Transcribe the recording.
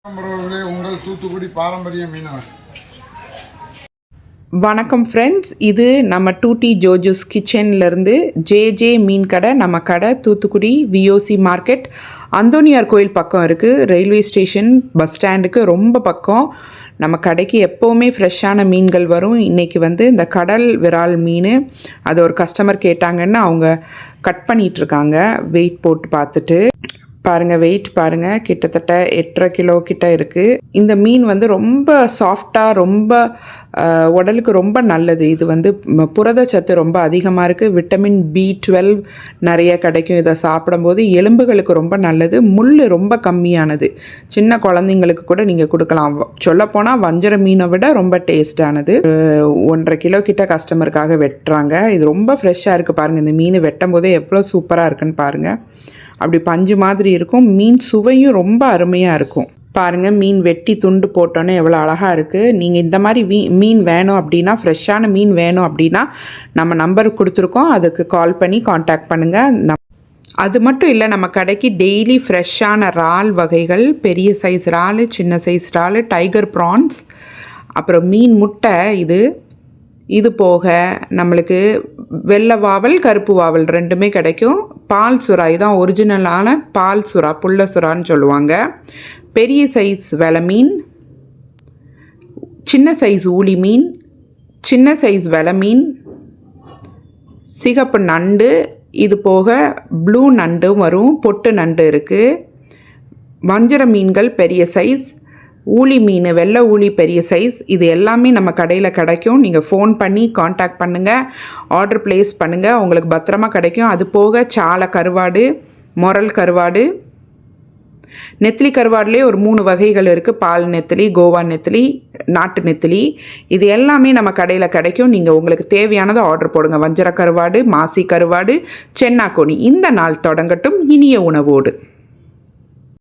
உங்கள் தூத்துக்குடி பாரம்பரிய மீனவர். வணக்கம் ஃப்ரெண்ட்ஸ், இது நம்ம டூடி ஜோஜூஸ் கிச்சன்லேருந்து ஜே மீன் கடை. நம்ம கடை தூத்துக்குடி விஓசி மார்க்கெட், அந்தோனியார் கோயில் பக்கம் இருக்குது. ரயில்வே ஸ்டேஷன், பஸ் ஸ்டாண்டுக்கு ரொம்ப பக்கம். நம்ம கடைக்கு எப்போவுமே ஃப்ரெஷ்ஷான மீன்கள் வரும். இன்றைக்கி இந்த கடல் விரால் மீன் அது ஒரு கஸ்டமர் கேட்டாங்கன்னு அவங்க கட் பண்ணிகிட்ருக்காங்க. வெயிட் போட்டு பார்த்துட்டு பாருங்கள், வெயிட் பாருங்கள், கிட்டத்தட்ட 8.5 கிலோ கிட்ட இருக்குது. இந்த மீன் ரொம்ப சாஃப்டாக, ரொம்ப உடலுக்கு ரொம்ப நல்லது. இது புரதச்சத்து ரொம்ப அதிகமாக இருக்குது. விட்டமின் B12 நிறைய கிடைக்கும். இதை சாப்பிடும்போது எலும்புகளுக்கு ரொம்ப நல்லது. முள் ரொம்ப கம்மியானது. சின்ன குழந்தைங்களுக்கு கூட நீங்கள் கொடுக்கலாம். சொல்லப்போனால் வஞ்சர மீனை விட ரொம்ப டேஸ்டானது. 1.5 கிலோ கிட்ட கஸ்டமருக்காக வெட்டுறாங்க. இது ரொம்ப ஃப்ரெஷ்ஷாக இருக்குது. பாருங்கள், இந்த மீன் வெட்டும் போதே எவ்வளோ சூப்பராக இருக்குன்னு பாருங்கள். அப்படி பஞ்சு மாதிரி இருக்கும். மீன் சுவையும் ரொம்ப அருமையாக இருக்கும். பாருங்கள், மீன் வெட்டி துண்டு போட்டோன்னே எவ்வளோ அழகாக இருக்குது. நீங்கள் இந்த மாதிரி மீன் வேணும் அப்படின்னா, ஃப்ரெஷ்ஷான மீன் வேணும் அப்படின்னா நம்ம நம்பர் கொடுத்துருக்கோம். அதுக்கு கால் பண்ணி காண்டாக்ட் பண்ணுங்கள். அது மட்டும் இல்லை, நம்ம கடைக்கு டெய்லி ஃப்ரெஷ்ஷான இறால் வகைகள், பெரிய சைஸ் இறால், சின்ன சைஸ் இறால், டைகர் ப்ரான்ஸ், அப்புறம் மீன் முட்டை, இது போக நம்மளுக்கு வெள்ளை வாவல், கருப்பு வாவல் ரெண்டுமே கிடைக்கும். பால் சுறா, இதுதான் ஒரிஜினலான பால் சுறா, புள்ள சுறான்னு சொல்லுவாங்க. பெரிய சைஸ் வெலை மீன், சின்ன சைஸ் ஊளி மீன், சின்ன சைஸ் வெலை மீன், சிகப்பு நண்டு, இது போக ப்ளூ நண்டும் வரும், பொட்டு நண்டு இருக்குது. வஞ்சர மீன்கள் பெரிய சைஸ், ஊளி மீன், வெள்ளை ஊளி பெரிய சைஸ், இது எல்லாமே நம்ம கடையில் கிடைக்கும். நீங்கள் ஃபோன் பண்ணி காண்டாக்ட் பண்ணுங்கள், ஆர்டர் ப்ளேஸ் பண்ணுங்கள், உங்களுக்கு பத்திரமா கிடைக்கும். அது போக சாலை கருவாடு, மொரல் கருவாடு, நெத்திலி கருவாடுலேயே ஒரு 3 வகைகள் இருக்குது. பால் நெத்திலி, கோவா நெத்திலி, நாட்டு நெத்திலி, இது எல்லாமே நம்ம கடையில் கிடைக்கும். நீங்கள் உங்களுக்கு தேவையானதை ஆர்டர் போடுங்க. வஞ்சர கருவாடு, மாசி கருவாடு, சென்னாக்கோனி. இந்த நாள் தொடங்கட்டும் இனிய உணவோடு.